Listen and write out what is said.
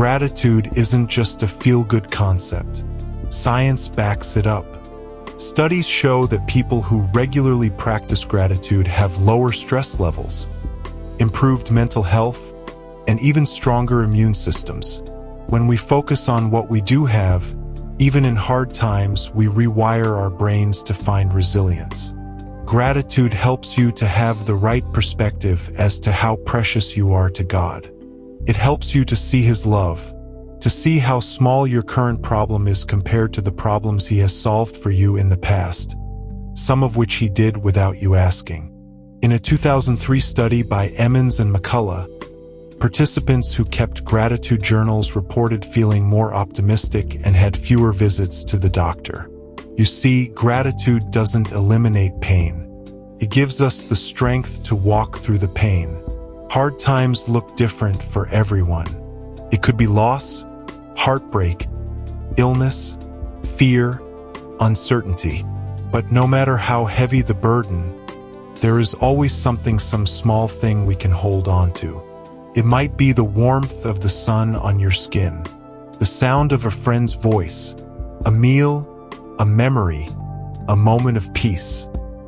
Gratitude isn't just a feel-good concept. Science backs it up. Studies show that people who regularly practice gratitude have lower stress levels, improved mental health, and even stronger immune systems. When we focus on what we do have, even in hard times, we rewire our brains to find resilience. Gratitude helps you to have the right perspective as to how precious you are to God. It helps you to see His love, to see how small your current problem is compared to the problems He has solved for you in the past, some of which He did without you asking. In a 2003 study by Emmons and McCullough, participants who kept gratitude journals reported feeling more optimistic and had fewer visits to the doctor. You see, gratitude doesn't eliminate pain. It gives us the strength to walk through the pain. Hard times look different for everyone. It could be loss, heartbreak, illness, fear, uncertainty. But no matter how heavy the burden, there is always some small thing we can hold on to. It might be the warmth of the sun on your skin, the sound of a friend's voice, a meal, a memory, a moment of peace.